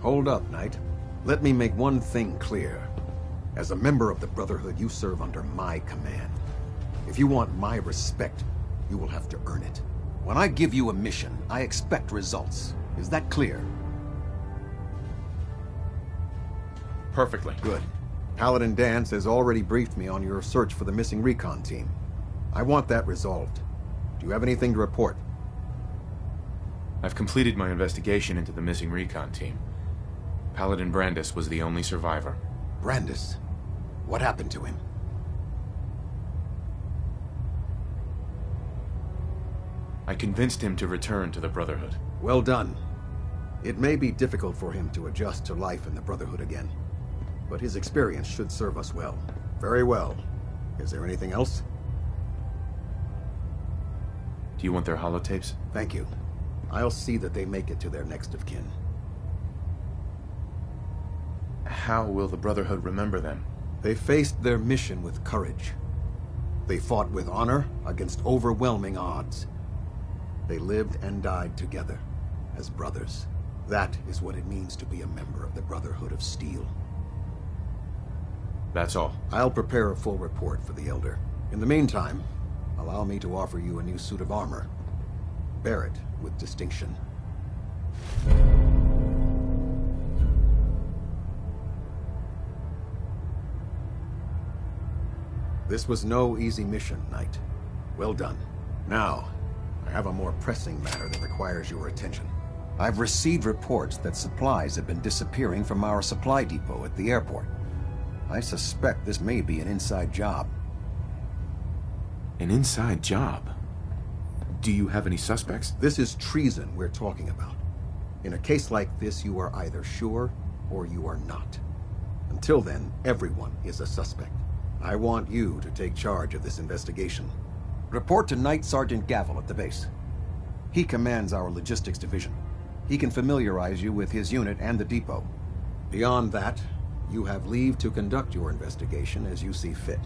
Hold up, Knight. Let me make one thing clear. As a member of the Brotherhood, you serve under my command. If you want my respect, you will have to earn it. When I give you a mission, I expect results. Is that clear? Perfectly. Good. Paladin Dance has already briefed me on your search for the missing recon team. I want that resolved. Do you have anything to report? I've completed my investigation into the missing recon team. Paladin Brandis was the only survivor. Brandis? What happened to him? I convinced him to return to the Brotherhood. Well done. It may be difficult for him to adjust to life in the Brotherhood again, but his experience should serve us well. Very well. Is there anything else? Do you want their holotapes? Thank you. I'll see that they make it to their next of kin. How will the Brotherhood remember them? They faced their mission with courage. They fought with honor against overwhelming odds. They lived and died together, as brothers. That is what it means to be a member of the Brotherhood of Steel. That's all. I'll prepare a full report for the Elder. In the meantime, allow me to offer you a new suit of armor. Bear it with distinction. This was no easy mission, Knight. Well done. Now, I have a more pressing matter that requires your attention. I've received reports that supplies have been disappearing from our supply depot at the airport. I suspect this may be an inside job. An inside job? Do you have any suspects? This is treason we're talking about. In a case like this, you are either sure or you are not. Until then, everyone is a suspect. I want you to take charge of this investigation. Report to Knight Sergeant Gavel at the base. He commands our logistics division. He can familiarize you with his unit and the depot. Beyond that, you have leave to conduct your investigation as you see fit.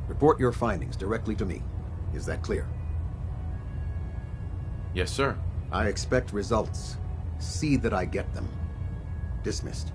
Report your findings directly to me. Is that clear? Yes, sir. I expect results. See that I get them. Dismissed.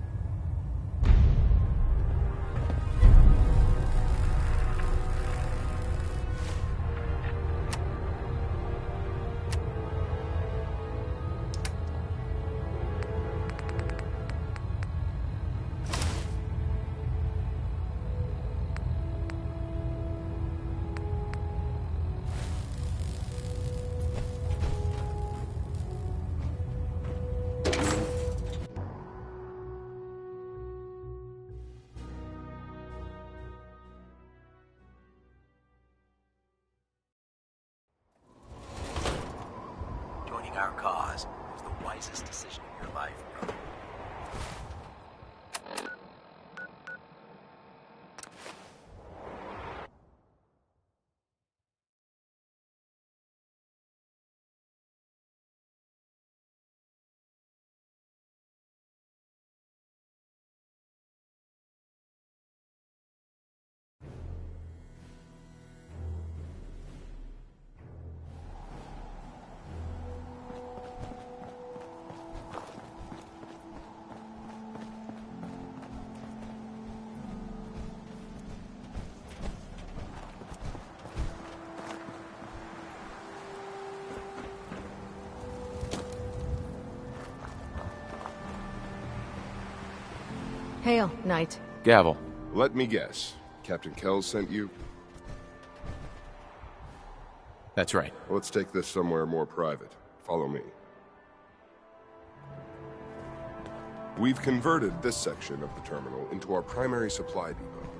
Our cause was the wisest decision of your life, brother. Hail, Knight. Gavel. Let me guess. Captain Kells sent you? That's right. Let's take this somewhere more private. Follow me. We've converted this section of the terminal into our primary supply depot.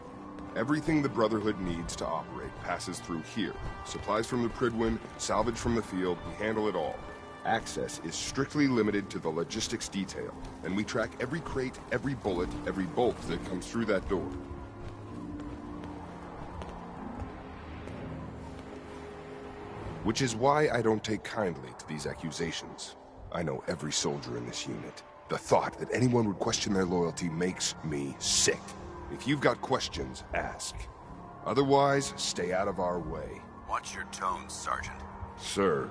Everything the Brotherhood needs to operate passes through here. Supplies from the Pridwin, salvage from the field, we handle it all. Access is strictly limited to the logistics detail, and we track every crate, every bullet, every bolt that comes through that door. Which is why I don't take kindly to these accusations. I know every soldier in this unit. The thought that anyone would question their loyalty makes me sick. If you've got questions, ask. Otherwise, stay out of our way. Watch your tone, Sergeant. Sir.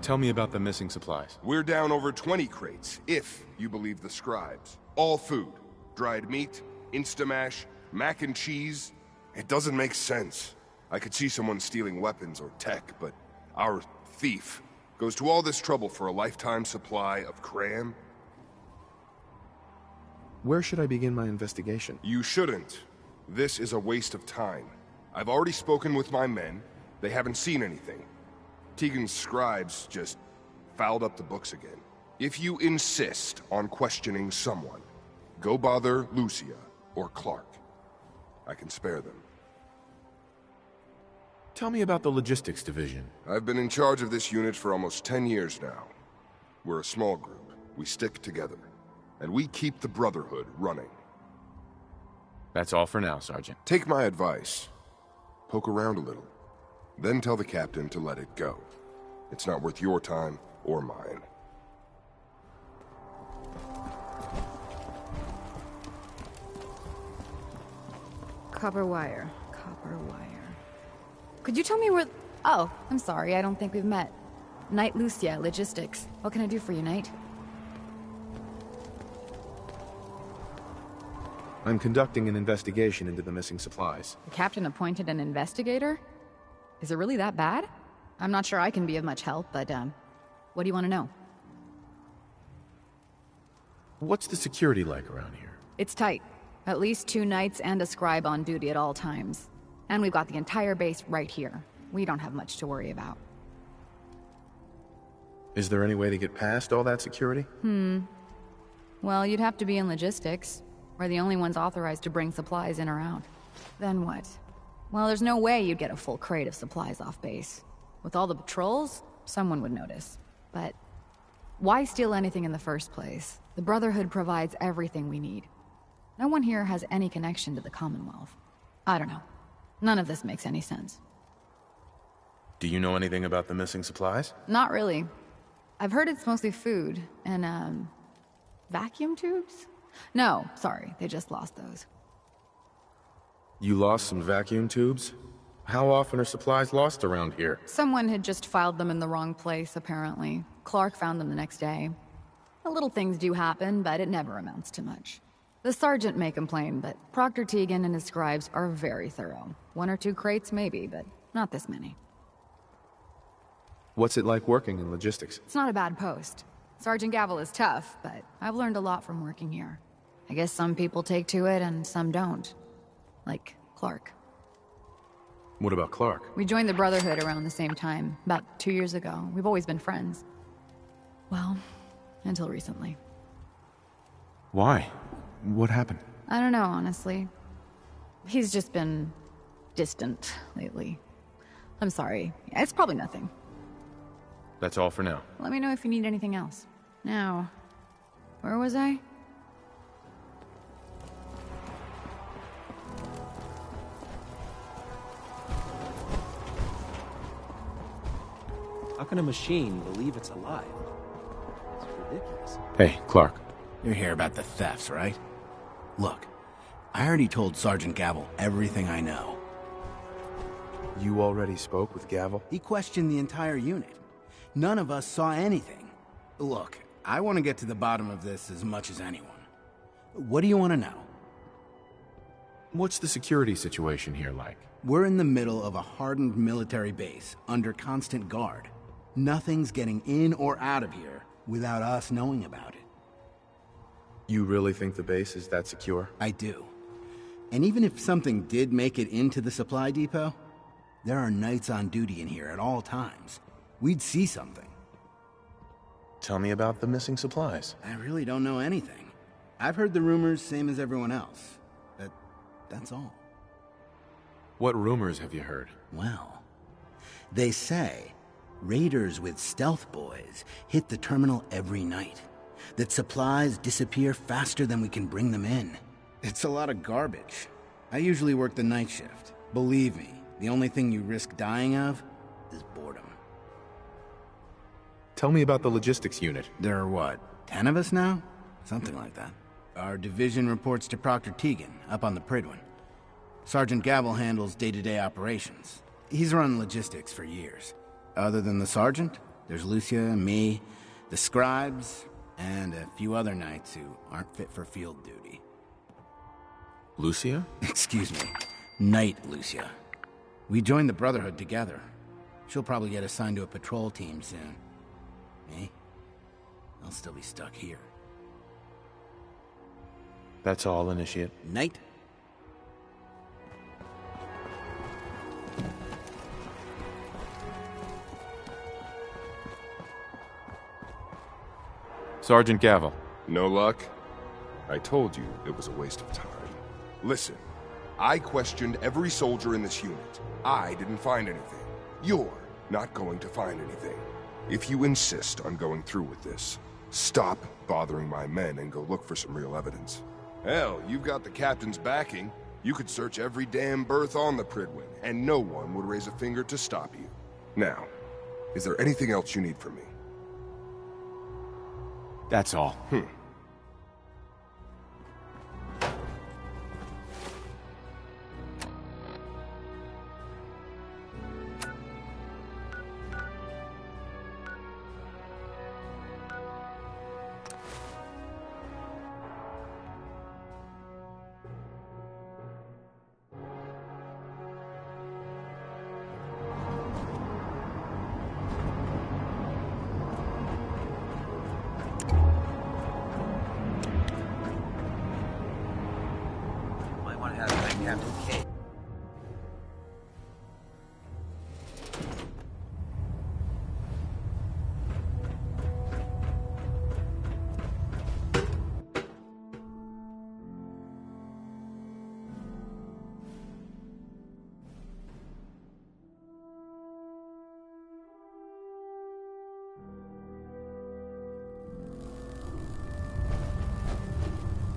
Tell me about the missing supplies. We're down over 20 crates, if you believe the scribes. All food. Dried meat, Instamash, mac and cheese. It doesn't make sense. I could see someone stealing weapons or tech, but our thief goes to all this trouble for a lifetime supply of cram? Where should I begin my investigation? You shouldn't. This is a waste of time. I've already spoken with my men. They haven't seen anything. Tegan's scribes just fouled up the books again. If you insist on questioning someone, go bother Lucia or Clark. I can spare them. Tell me about the logistics division. I've been in charge of this unit for almost 10 years now. We're a small group. We stick together. And we keep the Brotherhood running. That's all for now, Sergeant. Take my advice. Poke around a little. Then tell the captain to let it go. It's not worth your time or mine. Copper wire. Copper wire. Could you tell me where... Oh, I'm sorry, I don't think we've met. Knight Lucia, Logistics. What can I do for you, Knight? I'm conducting an investigation into the missing supplies. The captain appointed an investigator? Is it really that bad? I'm not sure I can be of much help, but, what do you want to know? What's the security like around here? It's tight. At least 2 knights and a scribe on duty at all times. And we've got the entire base right here. We don't have much to worry about. Is there any way to get past all that security? Well, you'd have to be in logistics. We're the only ones authorized to bring supplies in or out. Then what? Well, there's no way you'd get a full crate of supplies off base. With all the patrols, someone would notice. But why steal anything in the first place? The Brotherhood provides everything we need. No one here has any connection to the Commonwealth. I don't know. None of this makes any sense. Do you know anything about the missing supplies? Not really. I've heard it's mostly food and, vacuum tubes? No, sorry, they just lost those. You lost some vacuum tubes? How often are supplies lost around here? Someone had just filed them in the wrong place, apparently. Clark found them the next day. The little things do happen, but it never amounts to much. The sergeant may complain, but Proctor Tegan and his scribes are very thorough. 1 or 2 crates, maybe, but not this many. What's it like working in logistics? It's not a bad post. Sergeant Gavel is tough, but I've learned a lot from working here. I guess some people take to it and some don't. Like Clark. What about Clark? We joined the Brotherhood around the same time, about 2 years ago. We've always been friends. Well, until recently. Why? What happened? I don't know, honestly. He's just been distant lately. I'm sorry. It's probably nothing. That's all for now. Let me know if you need anything else. Now, where was I? How can a machine believe it's alive? It's ridiculous. Hey, Clark. You're here about the thefts, right? Look, I already told Sergeant Gavel everything I know. You already spoke with Gavel? He questioned the entire unit. None of us saw anything. Look, I want to get to the bottom of this as much as anyone. What do you want to know? What's the security situation here like? We're in the middle of a hardened military base, under constant guard. Nothing's getting in or out of here without us knowing about it. You really think the base is that secure? I do. And even if something did make it into the supply depot, there are knights on duty in here at all times. We'd see something. Tell me about the missing supplies. I really don't know anything. I've heard the rumors, same as everyone else. But that's all. What rumors have you heard? Well, they say raiders with stealth boys hit the terminal every night. That supplies disappear faster than we can bring them in. It's a lot of garbage. I usually work the night shift. Believe me, the only thing you risk dying of is boredom. Tell me about the logistics unit. There are what, 10 of us now? Something like that. Our division reports to Proctor Tegan, up on the Pridwin. Sergeant Gavel handles day-to-day operations. He's run logistics for years. Other than the sergeant, There's Lucia, me, the scribes, and a few other knights who aren't fit for field duty. Lucia? Excuse me. Knight Lucia. We joined the Brotherhood together. She'll probably get assigned to a patrol team soon. Me? I'll still be stuck here. That's all, Initiate. Knight? Sergeant Gavel. No luck? I told you it was a waste of time. Listen, I questioned every soldier in this unit. I didn't find anything. You're not going to find anything. If you insist on going through with this, stop bothering my men and go look for some real evidence. Hell, you've got the captain's backing. You could search every damn berth on the Pridwin, and no one would raise a finger to stop you. Now, is there anything else you need from me? That's all. Might want to have Captain K.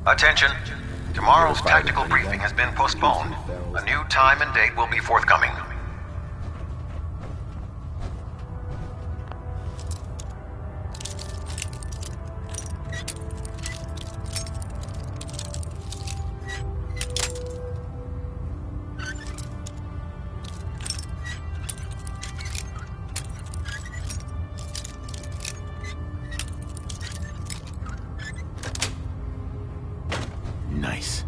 Attention. Tomorrow's tactical briefing has been postponed. A new time and date will be forthcoming. Nice.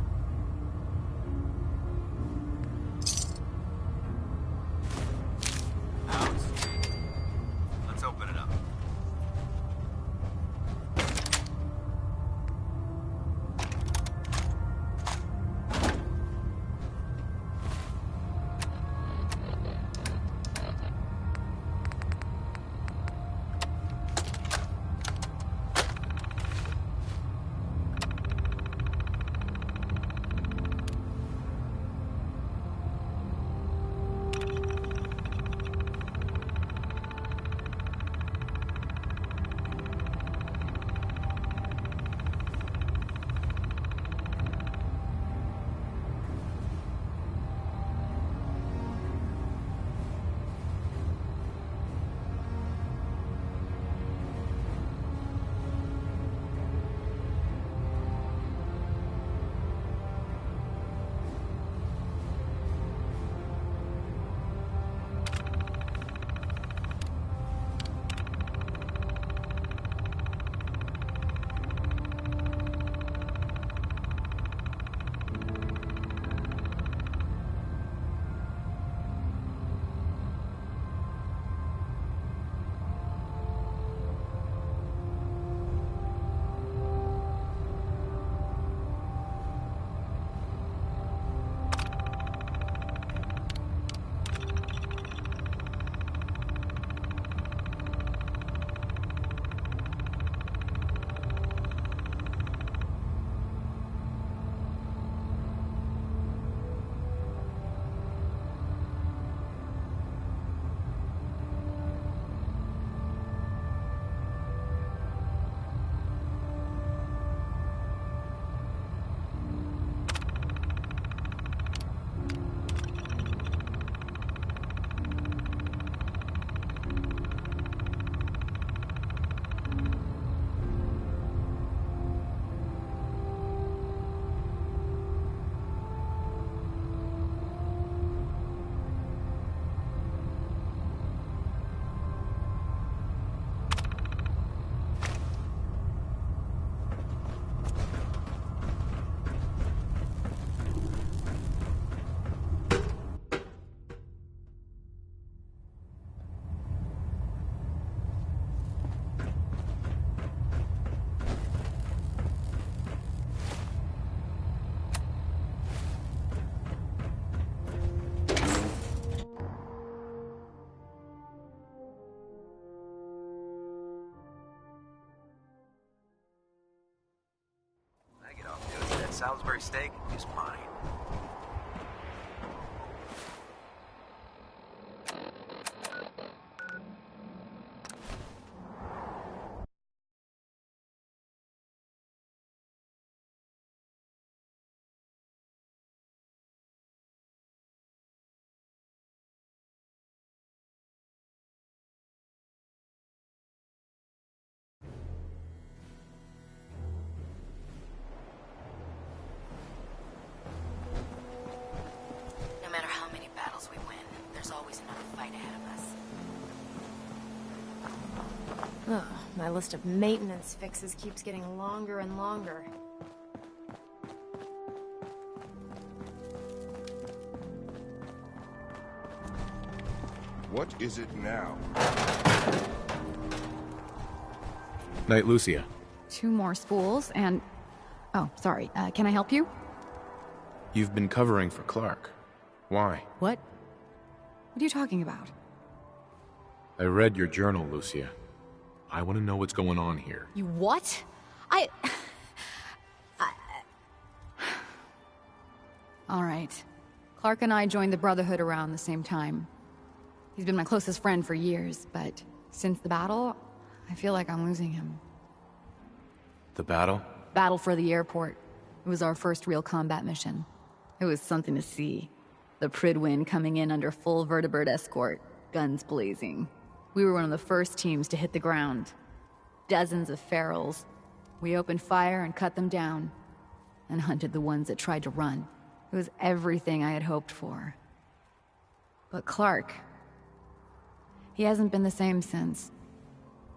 Salisbury steak is mine. No matter how many battles we win, there's always another fight ahead of us. Ugh, my list of maintenance fixes keeps getting longer and longer. What is it now? Night, Lucia. 2 more spools and... Oh, sorry. Can I help you? You've been covering for Clark. Why? What? What are you talking about? I read your journal, Lucia. I want to know what's going on here. You what? All right. Clark and I joined the Brotherhood around the same time. He's been my closest friend for years, but since the battle, I feel like I'm losing him. The battle? Battle for the airport. It was our first real combat mission. It was something to see. The Pridwin coming in under full vertebrate escort, guns blazing. We were one of the first teams to hit the ground. Dozens of ferals. We opened fire and cut them down, and hunted the ones that tried to run. It was everything I had hoped for. But Clark... he hasn't been the same since.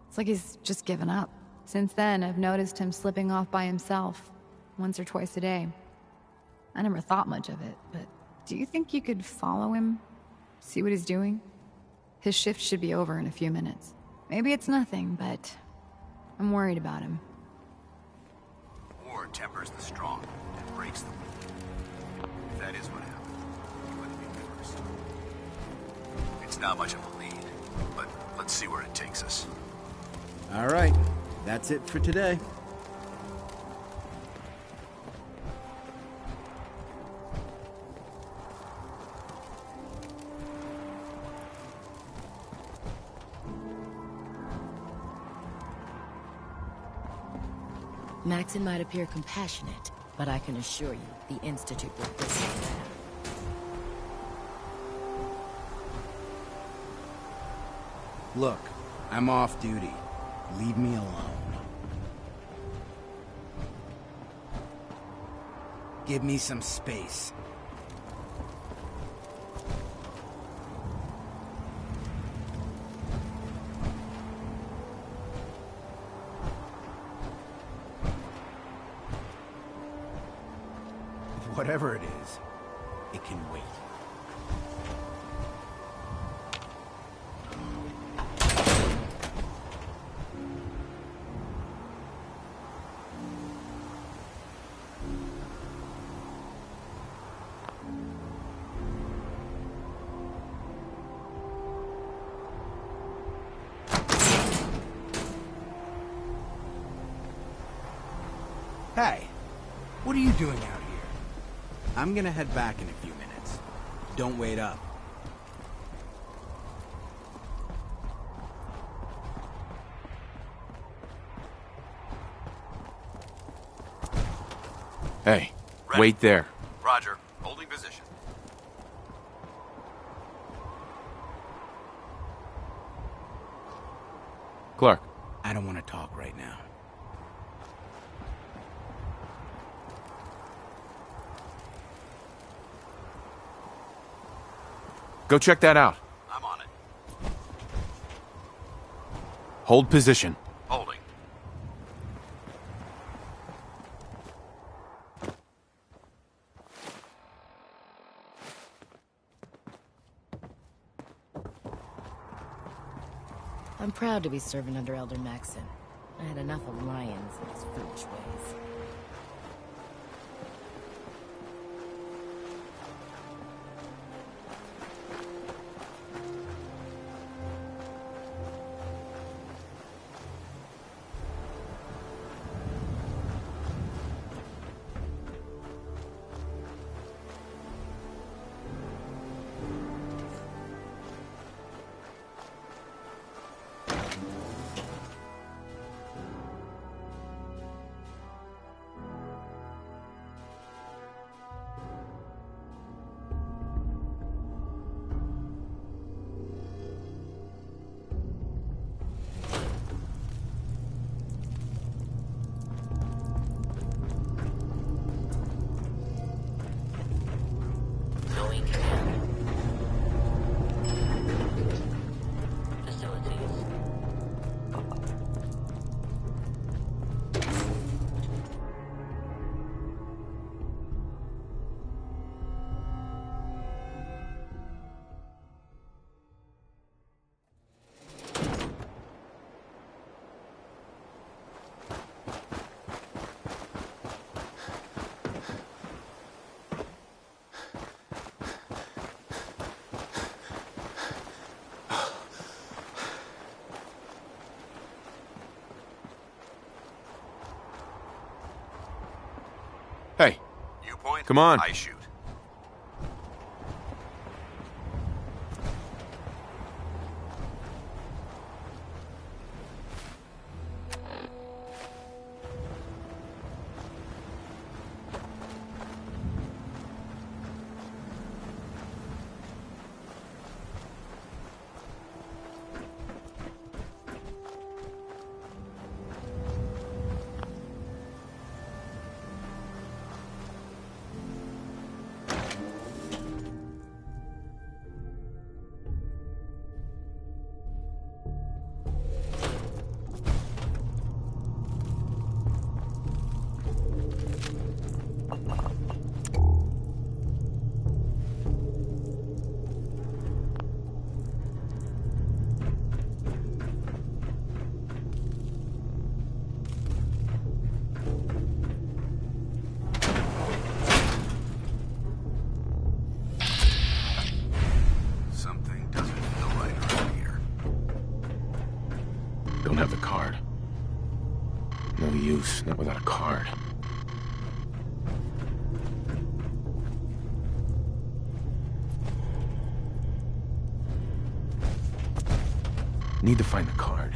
It's like he's just given up. Since then, I've noticed him slipping off by himself, once or twice a day. I never thought much of it, but do you think you could follow him? See what he's doing? His shift should be over in a few minutes. Maybe it's nothing, but I'm worried about him. War tempers the strong and breaks the weak. If that is what happened, you wouldn't be the first. It's not much of a lead, but let's see where it takes us. All right, that's it for today. Maxon might appear compassionate, but I can assure you, the Institute will listen to that. Look, I'm off duty. Leave me alone. Give me some space. Whatever it is, it can wait. Hey, what are you doing out here? I'm gonna head back in a few minutes. Don't wait up. Hey, Ready. wait there. Roger. Holding position. Clark, I don't want to talk right now. go check that out. I'm on it. Hold position. Holding. I'm proud to be serving under Elder Maxon. I had enough of Lyons and his foolish ways. Come on. I shoot. Something doesn't feel right around here. Don't have the card. No use, not without a card. Need to find the card.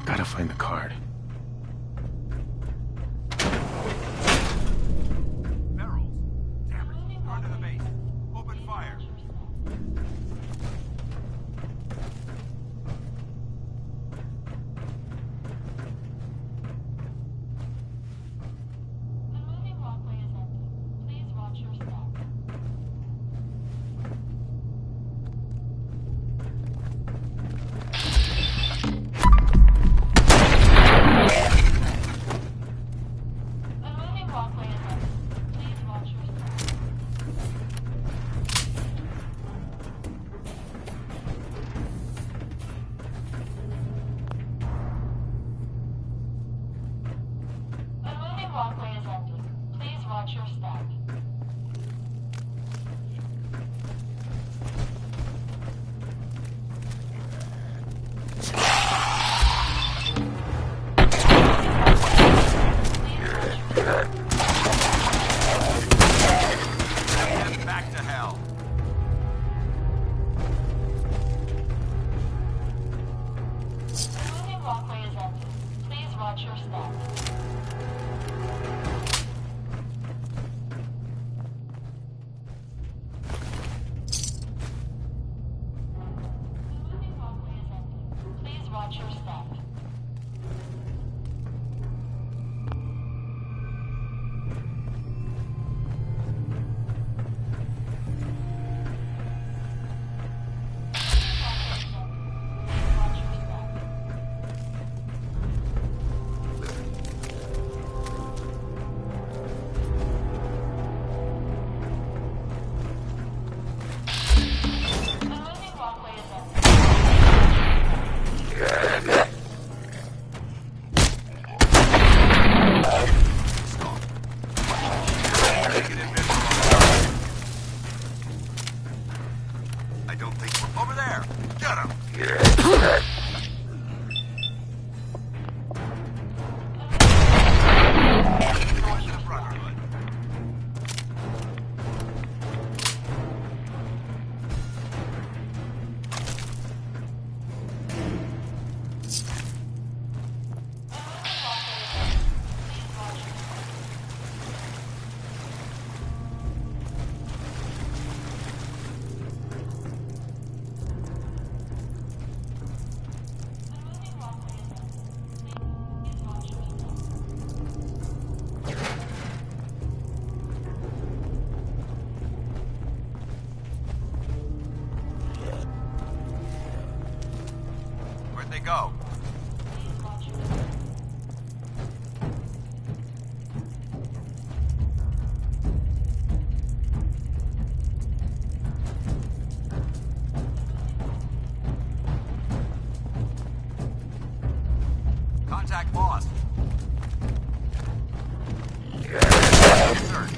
Gotta find the card. Barrels. Damn it. Run to the base. Open fire. The moving walkway is empty. Please watch your step. watch your step. Please watch your step. I don't think we're over there. Get him. Join the Brotherhood. Where'd they go? Contact lost. Search.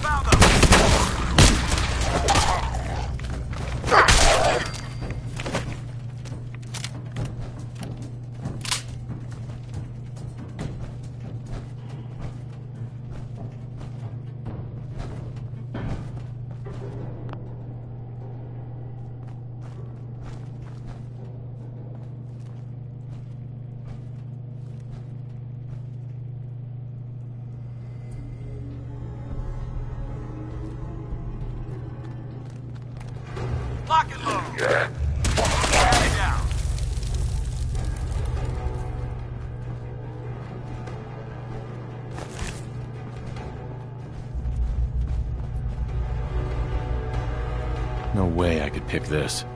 Found them. Lock and load. Enemy down. No way I could pick this.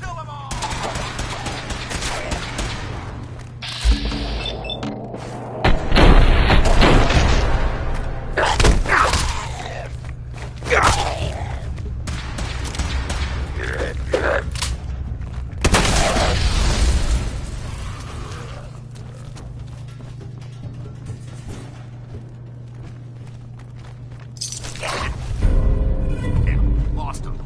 Kill them all. Lost him.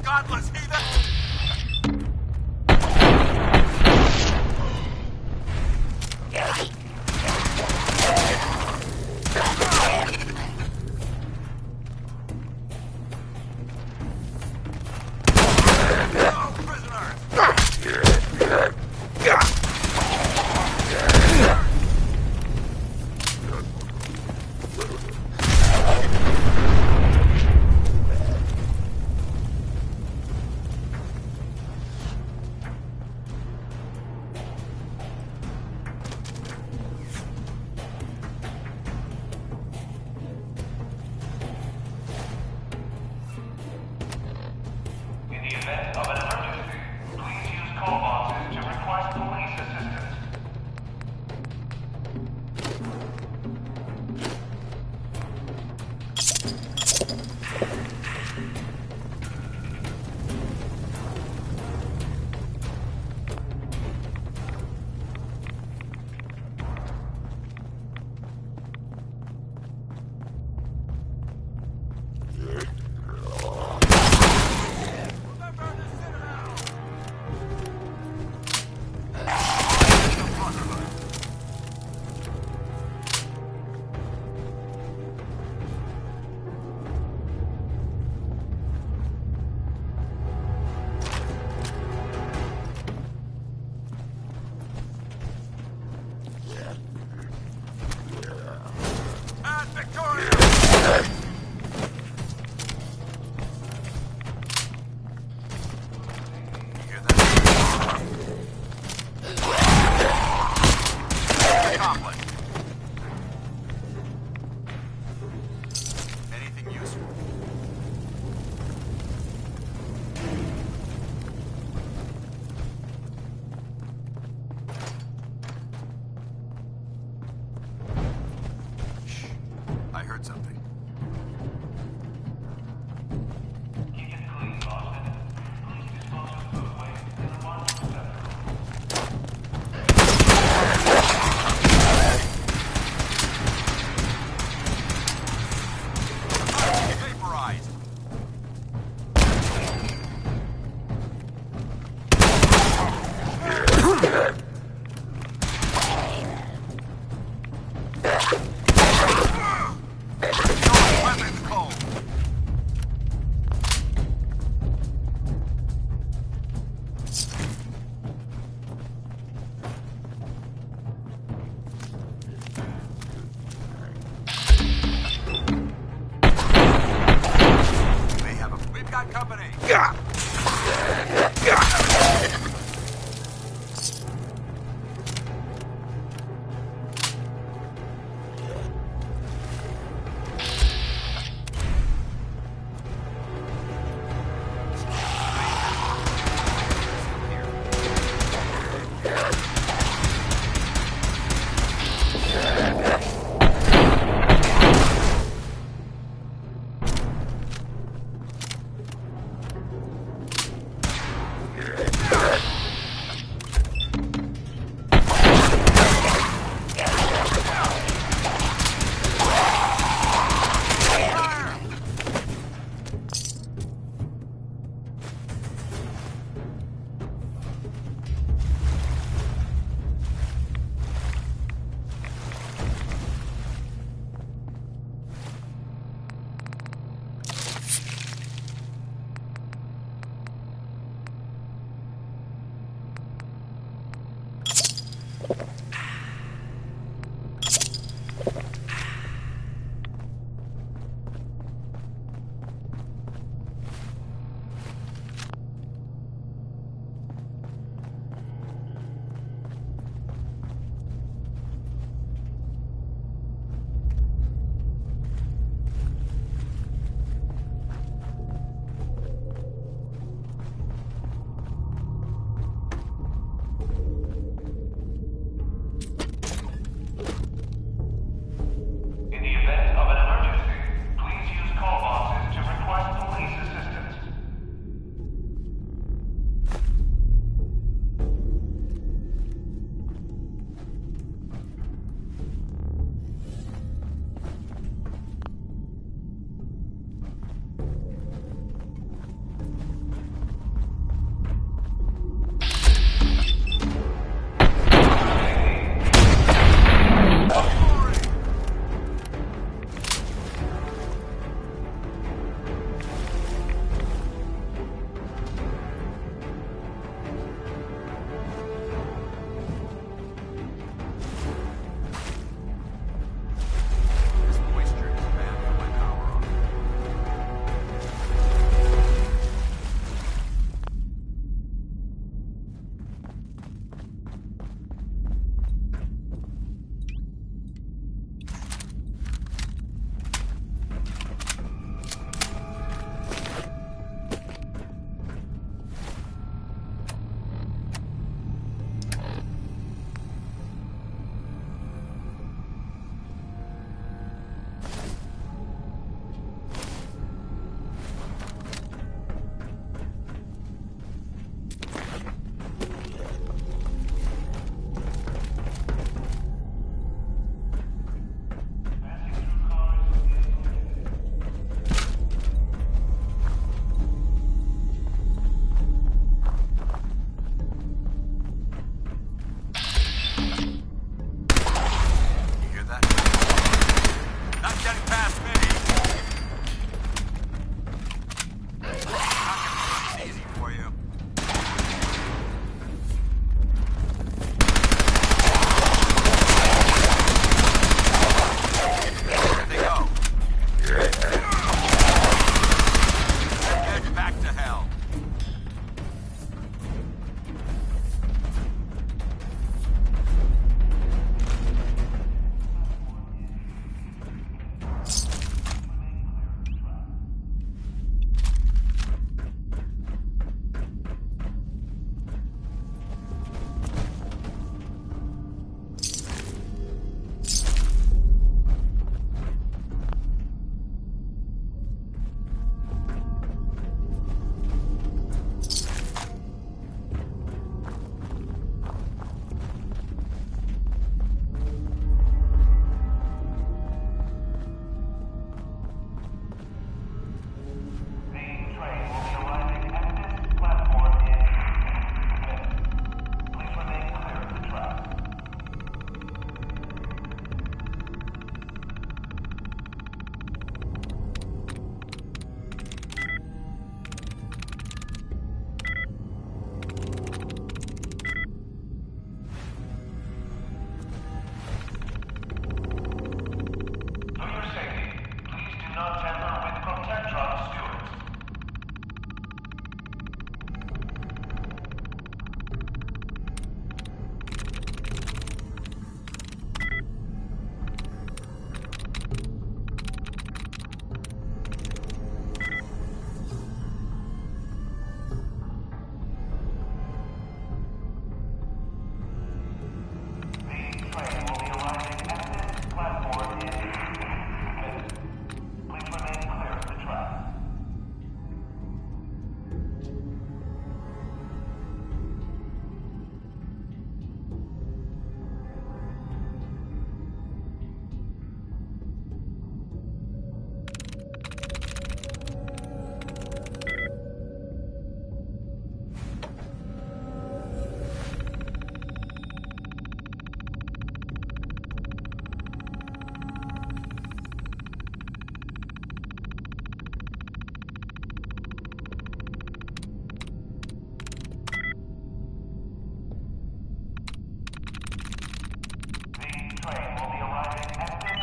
Godless heathen! No prisoners!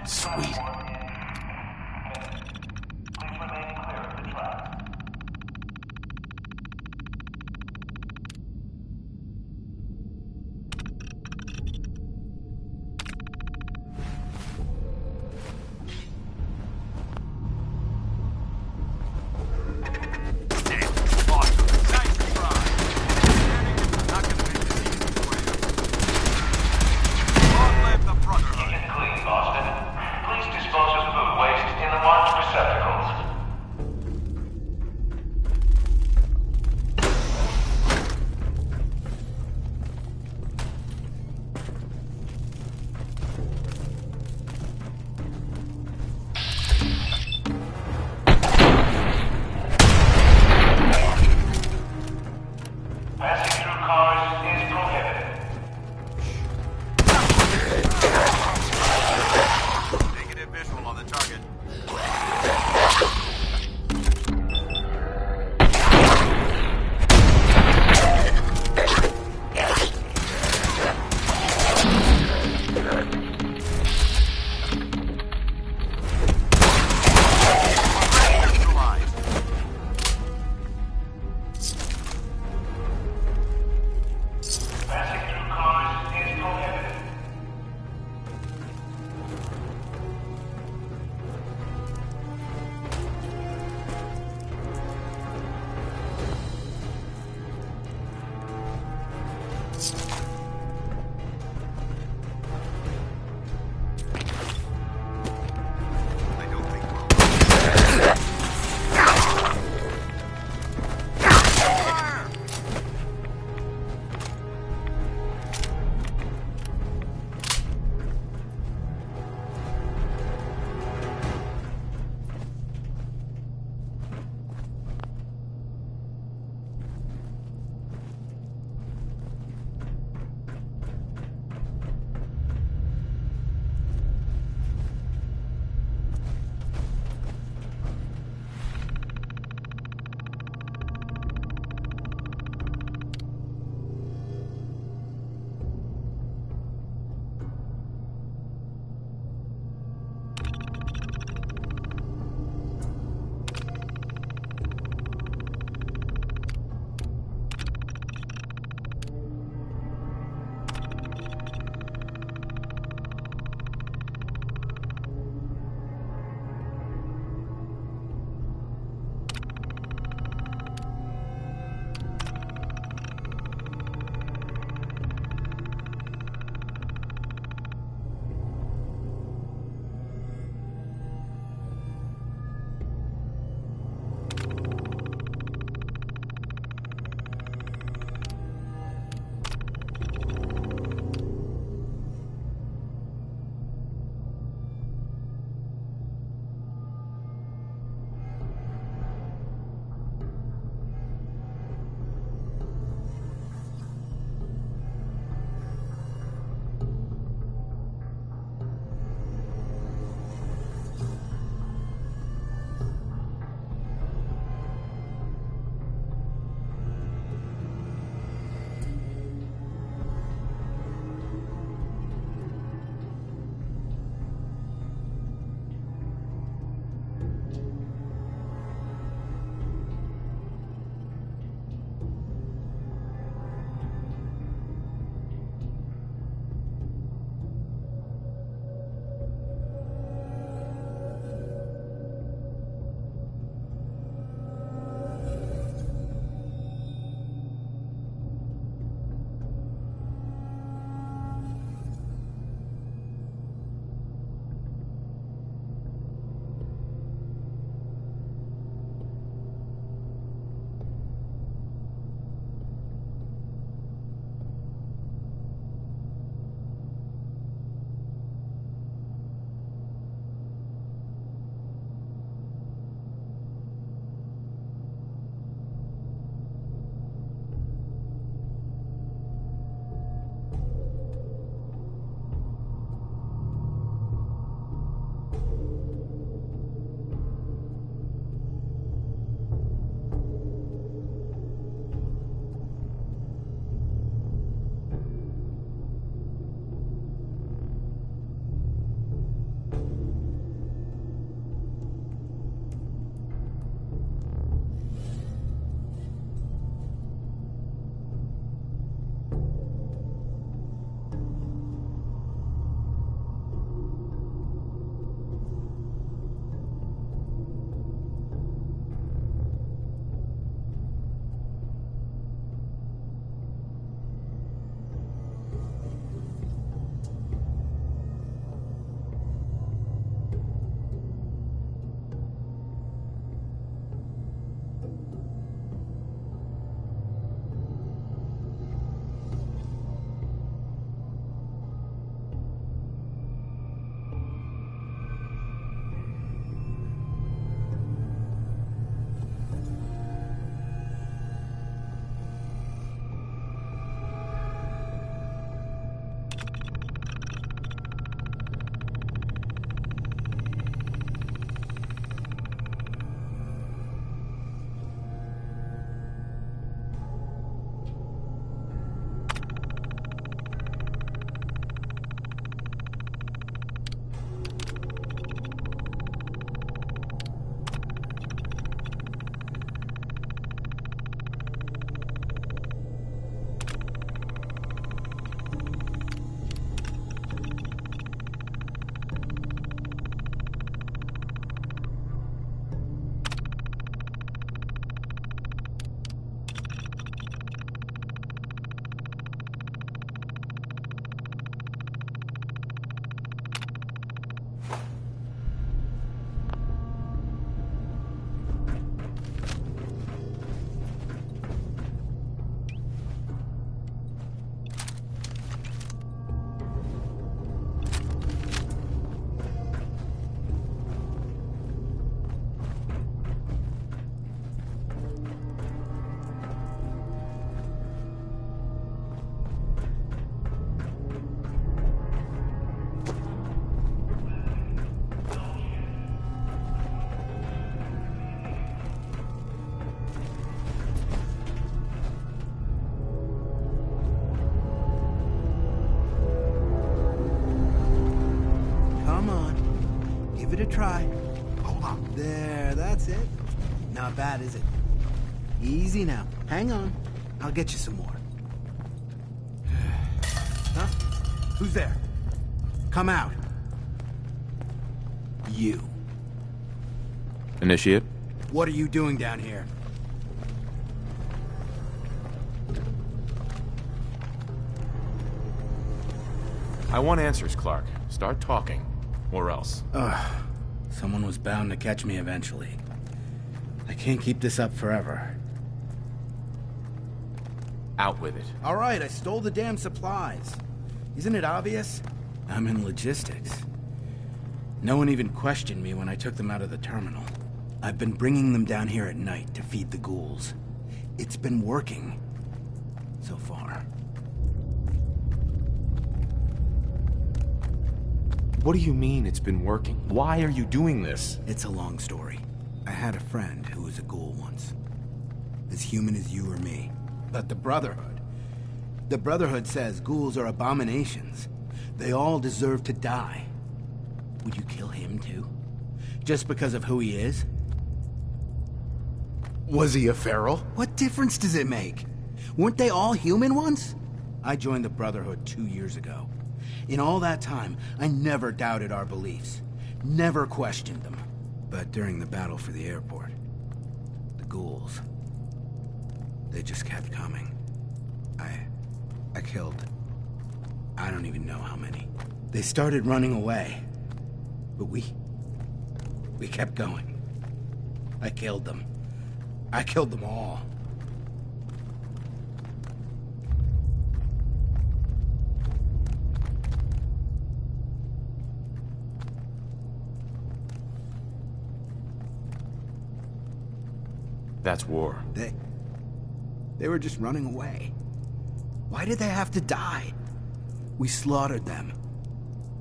Sweet. Please dispose Give it a try. Hold on. There, that's it. Not bad, is it? Easy now. Hang on. I'll get you some more. Huh? Who's there? Come out. You. Initiate? What are you doing down here? I want answers, Clark. Start talking. Or else. Someone was bound to catch me eventually. I can't keep this up forever. Out with it. All right, I stole the damn supplies. Isn't it obvious? I'm in logistics. No one even questioned me when I took them out of the terminal. I've been bringing them down here at night to feed the ghouls. It's been working. So far. What do you mean it's been working? Why are you doing this? It's a long story. I had a friend who was a ghoul once. As human as you or me. But the Brotherhood says ghouls are abominations. They all deserve to die. Would you kill him too? Just because of who he is? Was he a feral? What difference does it make? Weren't they all human once? I joined the Brotherhood 2 years ago. In all that time, I never doubted our beliefs. Never questioned them. But during the battle for the airport, the ghouls, they just kept coming. I killed, I don't even know how many. They started running away. But we kept going. I killed them. I killed them all. That's war. They were just running away. Why did they have to die? We slaughtered them.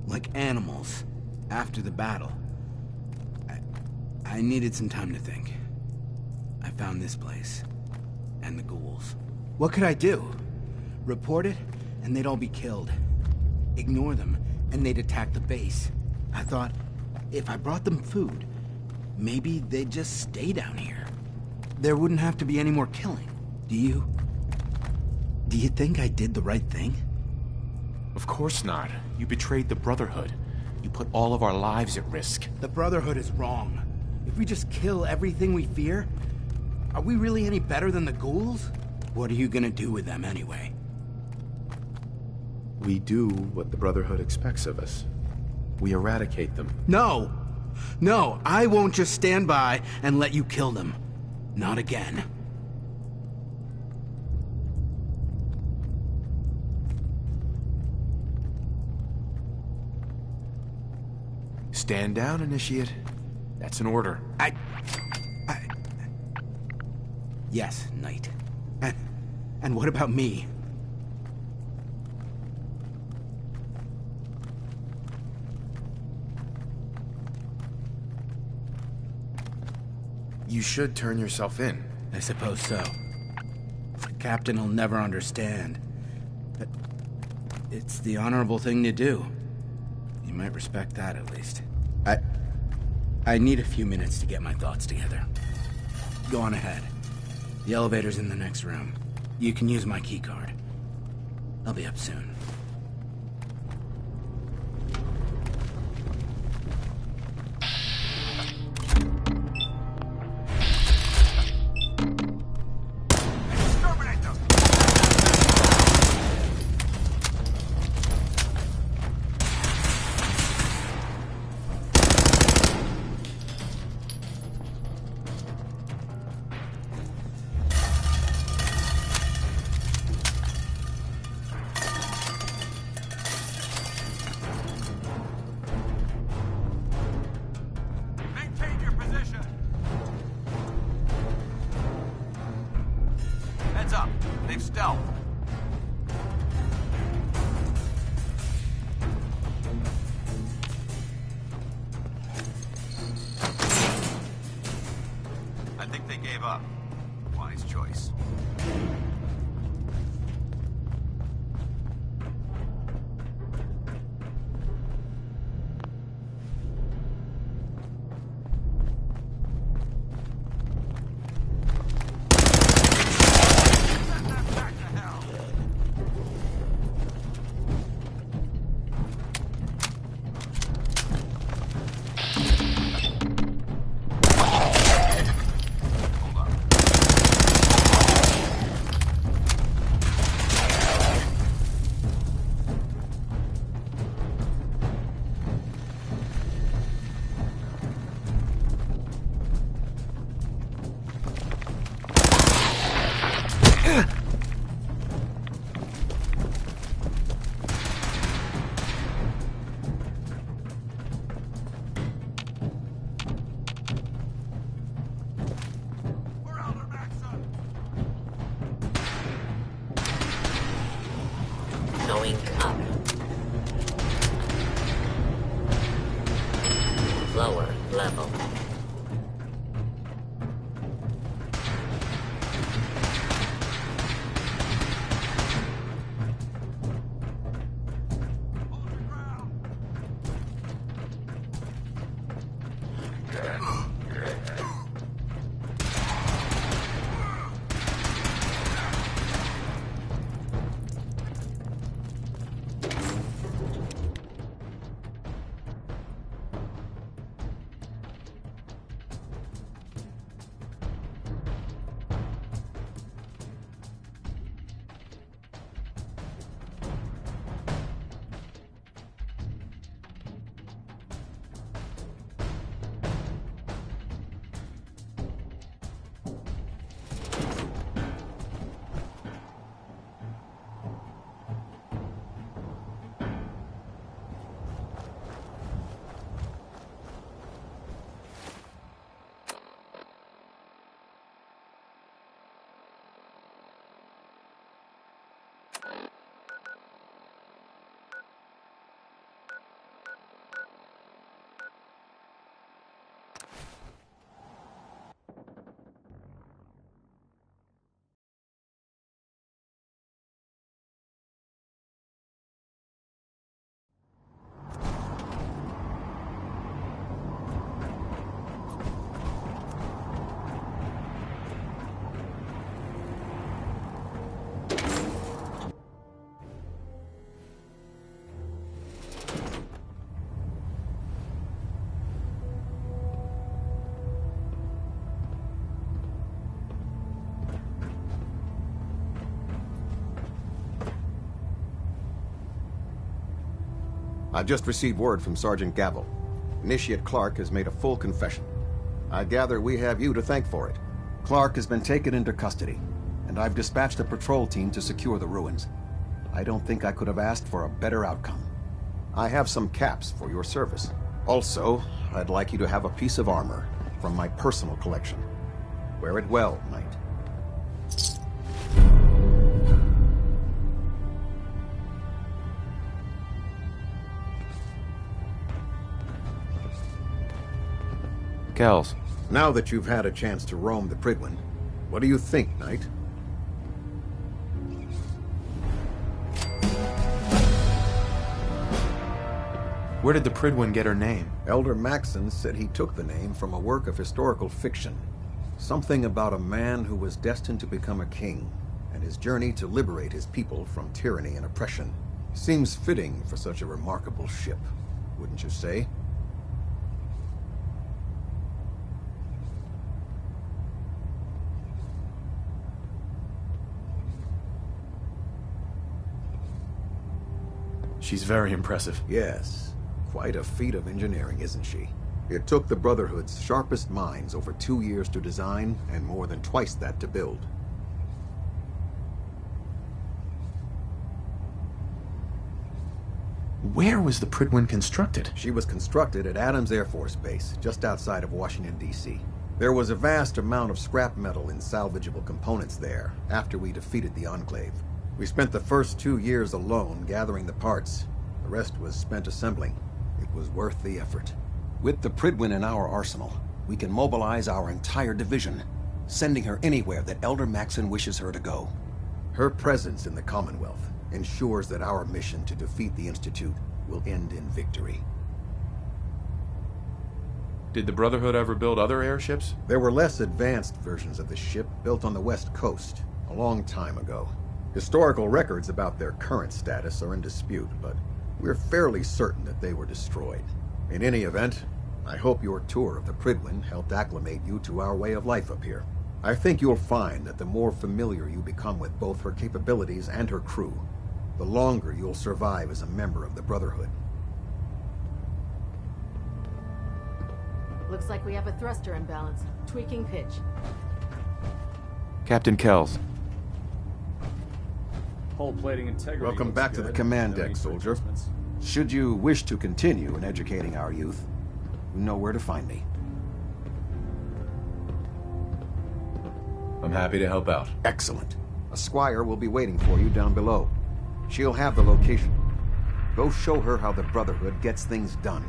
Like animals. After the battle. I needed some time to think. I found this place. And the ghouls. What could I do? Report it, and they'd all be killed. Ignore them, and they'd attack the base. I thought, if I brought them food, maybe they'd just stay down here. There wouldn't have to be any more killing. Do you think I did the right thing? Of course not. You betrayed the Brotherhood. You put all of our lives at risk. The Brotherhood is wrong. If we just kill everything we fear, are we really any better than the ghouls? What are you gonna do with them anyway? We do what the Brotherhood expects of us. We eradicate them. No! No, I won't just stand by and let you kill them. Not again. Stand down, Initiate. That's an order. Yes, Knight. And what about me? You should turn yourself in. I suppose so. The captain will never understand. But it's the honorable thing to do. You might respect that, at least. I need a few minutes to get my thoughts together. Go on ahead. The elevator's in the next room. You can use my keycard. I'll be up soon. lower level. I've just received word from Sergeant Gavel. Initiate Clark has made a full confession. I gather we have you to thank for it. Clark has been taken into custody, and I've dispatched a patrol team to secure the ruins. I don't think I could have asked for a better outcome. I have some caps for your service. Also, I'd like you to have a piece of armor from my personal collection. Wear it well, Knight. Kells. Now that you've had a chance to roam the Prydwen, what do you think, Knight? Where did the Prydwen get her name? Elder Maxon said he took the name from a work of historical fiction. Something about a man who was destined to become a king, and his journey to liberate his people from tyranny and oppression. Seems fitting for such a remarkable ship, wouldn't you say? She's very impressive. Yes. Quite a feat of engineering, isn't she? It took the Brotherhood's sharpest minds over 2 years to design, and more than twice that to build. Where was the Prydwen constructed? She was constructed at Adams Air Force Base, just outside of Washington, D.C. There was a vast amount of scrap metal and salvageable components there after we defeated the Enclave. We spent the first 2 years alone gathering the parts. The rest was spent assembling. It was worth the effort. With the Prydwen in our arsenal, we can mobilize our entire division, sending her anywhere that Elder Maxon wishes her to go. Her presence in the Commonwealth ensures that our mission to defeat the Institute will end in victory. Did the Brotherhood ever build other airships? There were less advanced versions of the ship built on the West Coast a long time ago. Historical records about their current status are in dispute, but we're fairly certain that they were destroyed. In any event, I hope your tour of the Prydwen helped acclimate you to our way of life up here. I think you'll find that the more familiar you become with both her capabilities and her crew, the longer you'll survive as a member of the Brotherhood. Looks like we have a thruster imbalance. Tweaking pitch. Captain Kells. Hull plating integrity. Welcome back to the command deck, soldier. Should you wish to continue in educating our youth, you know where to find me. I'm happy to help out. Excellent. A squire will be waiting for you down below. She'll have the location. Go show her how the Brotherhood gets things done.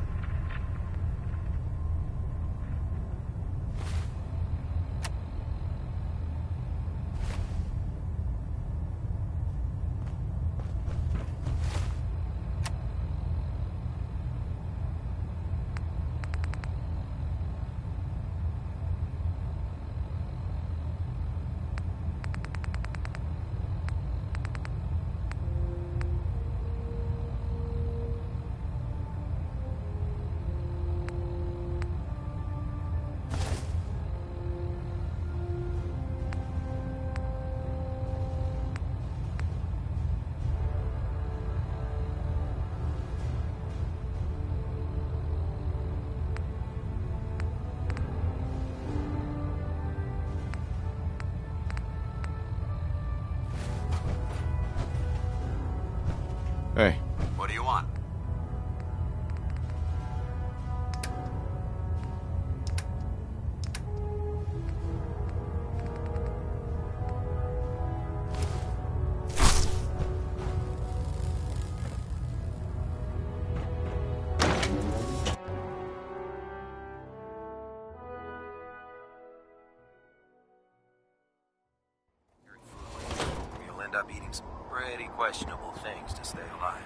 end up eating some pretty questionable things to stay alive.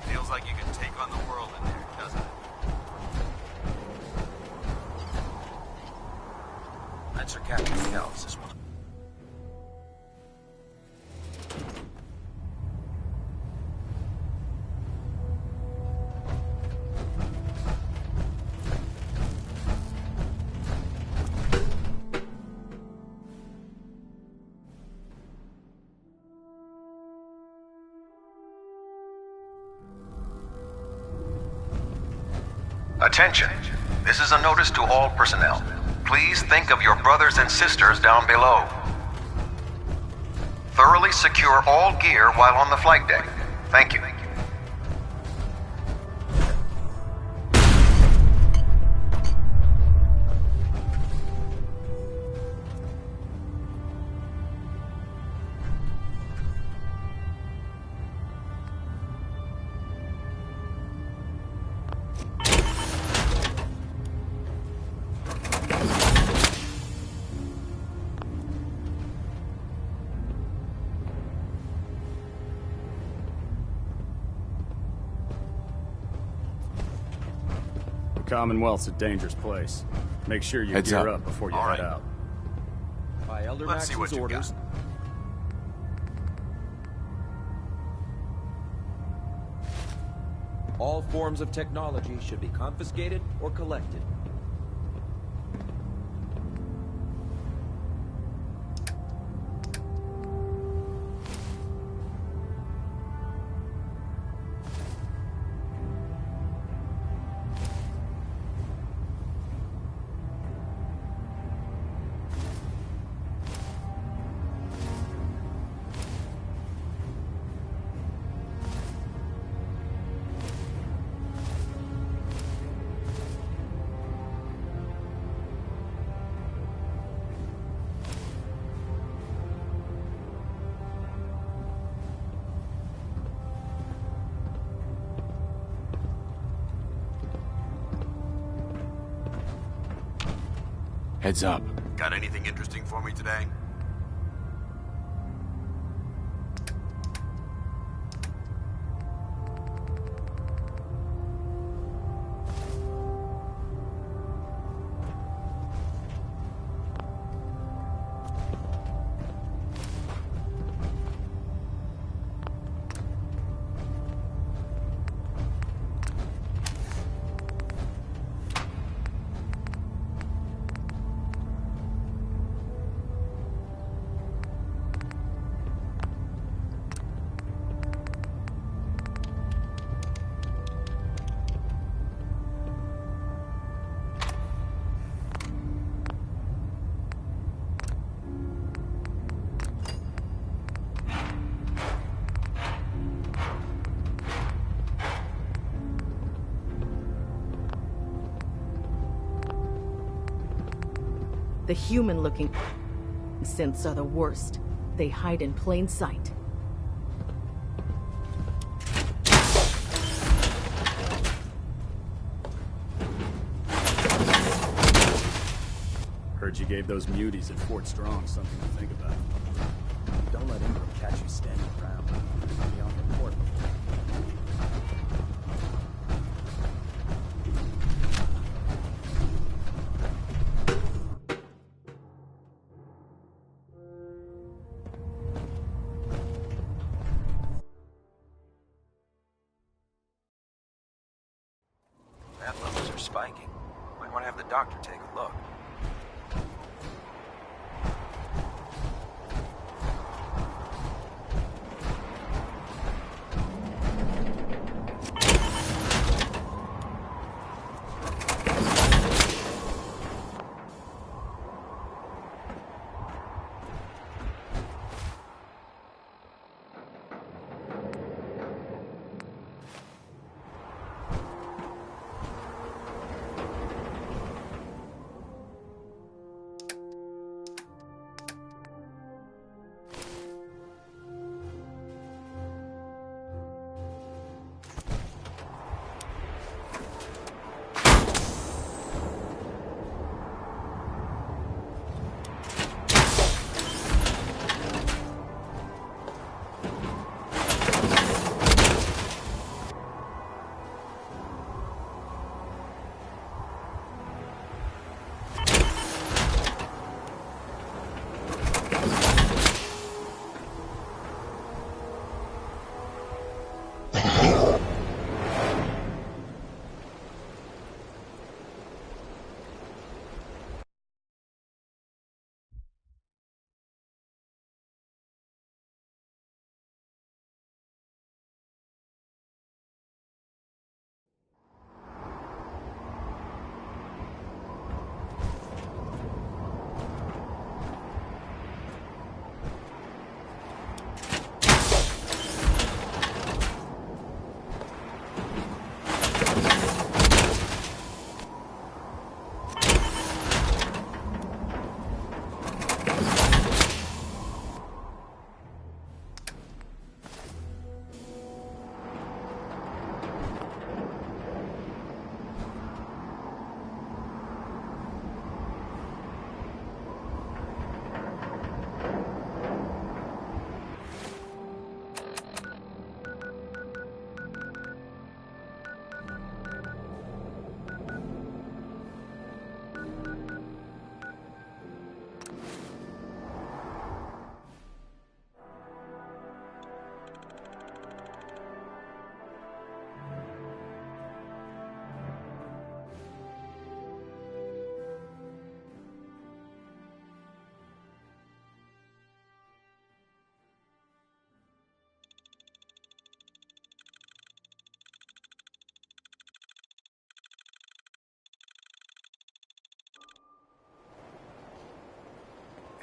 Feels like you can take on the world in there, doesn't it? That's your Captain Scouts as well. Attention. This is a notice to all personnel. Please think of your brothers and sisters down below. Thoroughly secure all gear while on the flight deck. Thank you. Commonwealth's a dangerous place. Make sure you Heads gear up. up before you All head right. out. By Elder Let's see what Max's you orders. got. All forms of technology should be confiscated or collected. Heads up. Got anything interesting for me today? The human-looking synths are the worst. They hide in plain sight. Heard you gave those muties at Fort Strong something to think about. Don't let Ingram catch you standing around. Be on report. Fat levels are spiking. Might want to have the doctor take a look.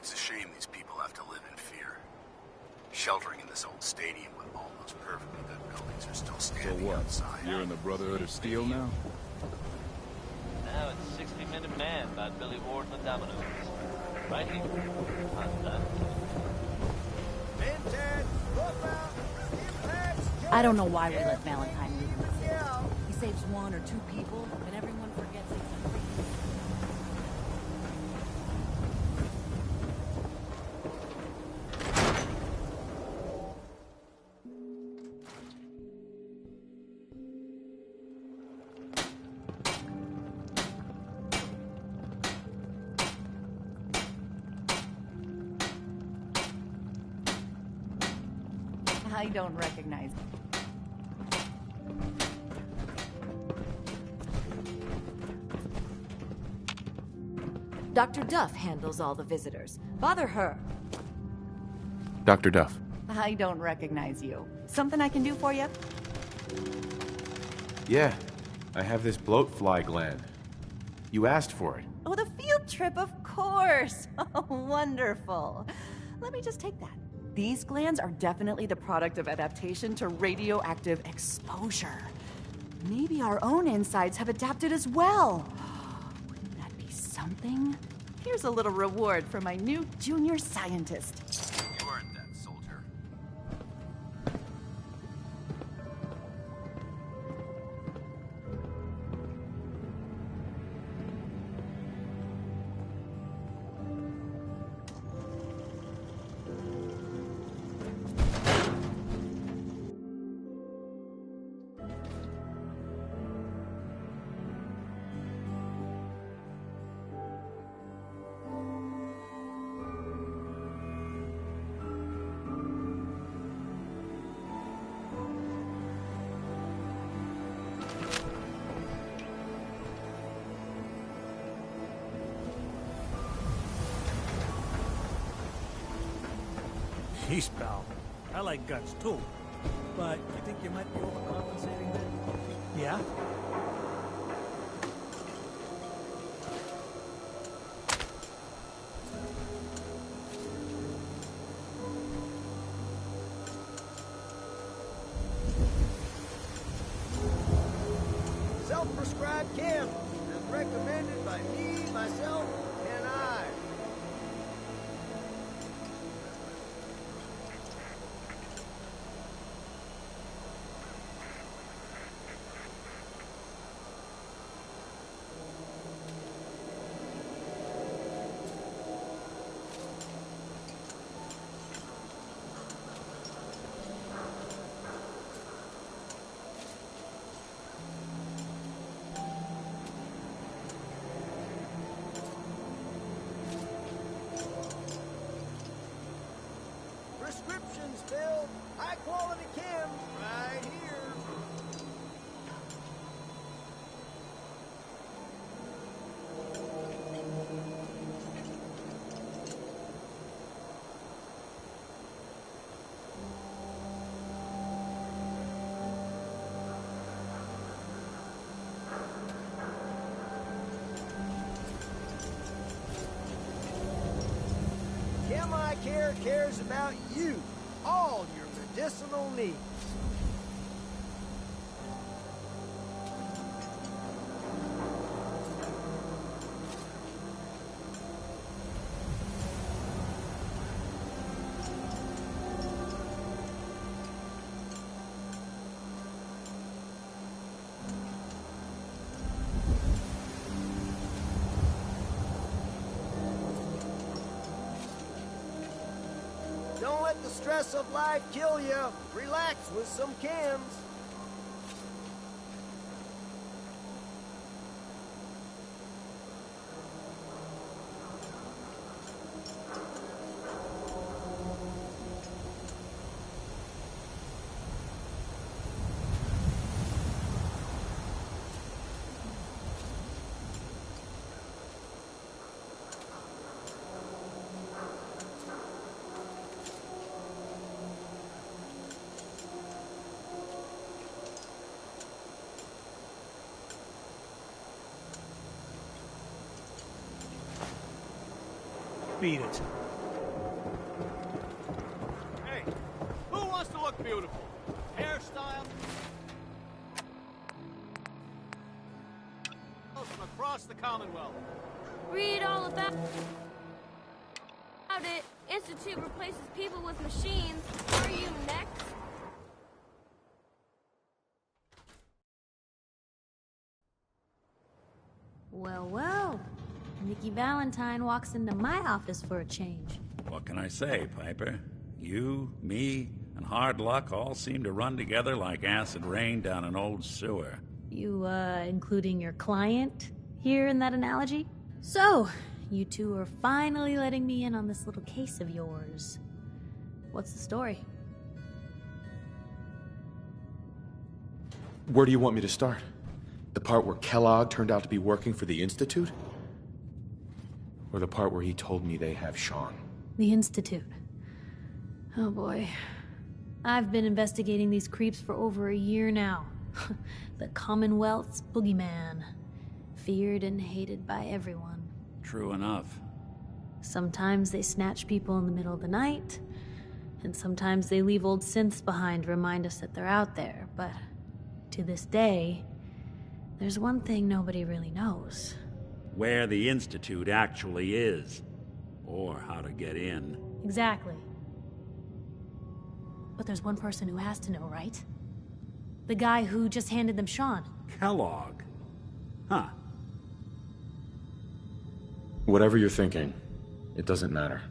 It's a shame these people have to live in fear. Sheltering in this old stadium with all those perfectly good buildings are still standing outside. You're in the Brotherhood of Steel now? Now it's 60-Minute Man by Billy Ward and the Dominoes. Right here on Done. I don't know why we let Valentine leave in the city. He saves one or two people, and everyone forgets he's a thief. I don't recognize him. Dr. Duff handles all the visitors. Bother her. Dr. Duff. I don't recognize you. Something I can do for you? Yeah, I have this bloatfly gland. You asked for it. Oh, the field trip, of course. Oh, wonderful. Let me just take that. These glands are definitely the product of adaptation to radioactive exposure. Maybe our own insides have adapted as well. Wouldn't that be something? Here's a little reward for my new junior scientist. You earned that, soldier. Jeez, pal. I like guns too. But you think you might be overcompensating there? Yeah? Self-prescribed chem, as recommended by me, myself, and I. Prescriptions filled, high quality chem, right here. Chem I Care cares about you, all your medicinal needs. Don't let the stress of life kill you. Relax with some chems. Beat it. beautiful. Hairstyle. From across the Commonwealth. Read all about it. Institute replaces people with machines. Are you next? Well, well. Nikki Valentine walks into my office for a change. What can I say, Piper? You, me, and hard luck all seem to run together like acid rain down an old sewer. You, including your client here in that analogy? So, you two are finally letting me in on this little case of yours. What's the story? Where do you want me to start? The part where Kellogg turned out to be working for the Institute? Or the part where he told me they have Sean? The Institute. Oh boy. I've been investigating these creeps for over a year now. The Commonwealth's boogeyman. Feared and hated by everyone. True enough. Sometimes they snatch people in the middle of the night, and sometimes they leave old synths behind to remind us that they're out there, but to this day, there's one thing nobody really knows. Where the Institute actually is. Or how to get in. Exactly. But there's one person who has to know, right? The guy who just handed them Sean. Kellogg? Huh. Whatever you're thinking, it doesn't matter.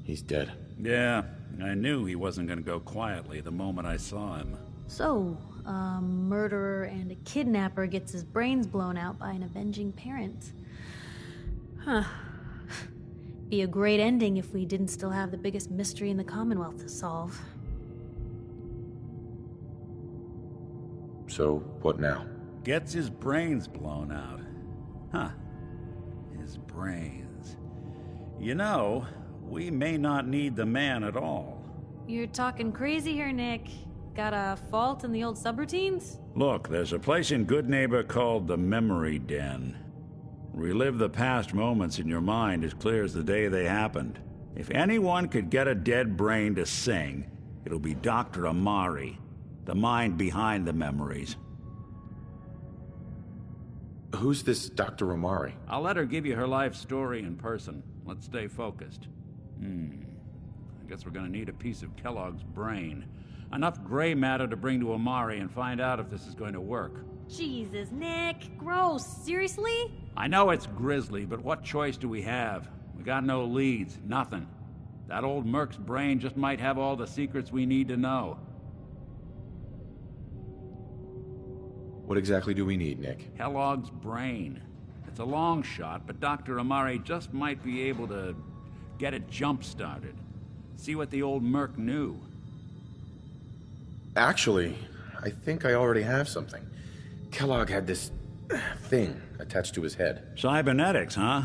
He's dead. Yeah, I knew he wasn't gonna go quietly the moment I saw him. So, a murderer and a kidnapper gets his brains blown out by an avenging parent. Huh. Be a great ending if we didn't still have the biggest mystery in the Commonwealth to solve. So, what now? Gets his brains blown out. Huh. His brains. You know, we may not need the man at all. You're talking crazy here, Nick. Got a fault in the old subroutines? Look, there's a place in Good Neighbor called the Memory Den. Relive the past moments in your mind as clear as the day they happened. If anyone could get a dead brain to sing, it'll be Dr. Amari, the mind behind the memories. Who's this Dr. Amari? I'll let her give you her life story in person. Let's stay focused. I guess we're gonna need a piece of Kellogg's brain. Enough gray matter to bring to Amari and find out if this is going to work. Jesus, Nick. Gross. Seriously? I know it's grisly, but what choice do we have? We got no leads, nothing. That old Merc's brain just might have all the secrets we need to know. What exactly do we need, Nick? Kellogg's brain. It's a long shot, but Dr. Amari just might be able to get it jump-started. See what the old Merc knew. Actually, I think I already have something. Kellogg had this thing attached to his head. Cybernetics, huh?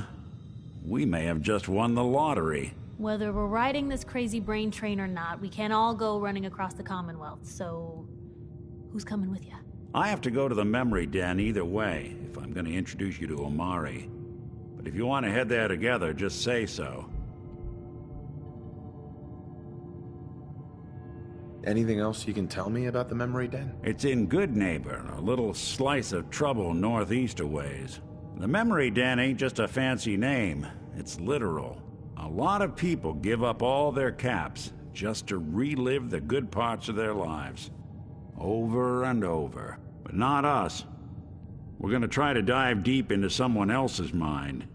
We may have just won the lottery. Whether we're riding this crazy brain train or not, we can't all go running across the Commonwealth, so who's coming with you? I have to go to the Memory Den either way, if I'm going to introduce you to Amari. But if you want to head there together, just say so. Anything else you can tell me about the Memory Den? It's in Good Neighbor, a little slice of trouble northeast a ways. The Memory Den ain't just a fancy name, it's literal. A lot of people give up all their caps just to relive the good parts of their lives. Over and over. But not us. We're gonna try to dive deep into someone else's mind.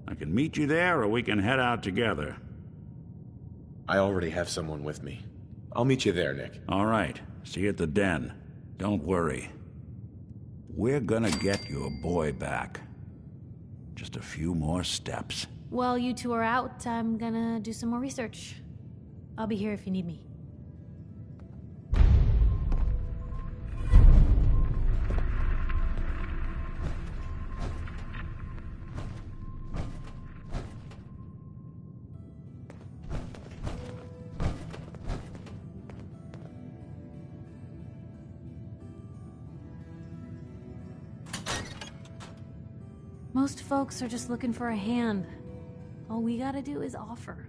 I can meet you there, or we can head out together. I already have someone with me. I'll meet you there, Nick. All right. See you at the den. Don't worry. We're gonna get your boy back. Just a few more steps. While you two are out, I'm gonna do some more research. I'll be here if you need me. Most folks are just looking for a hand. All we gotta do is offer.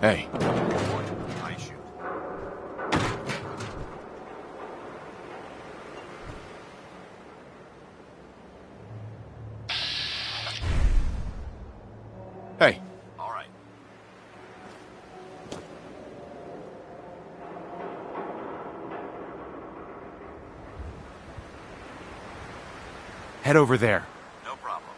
Hey. I shoot. Hey. All right. Head over there. No problem.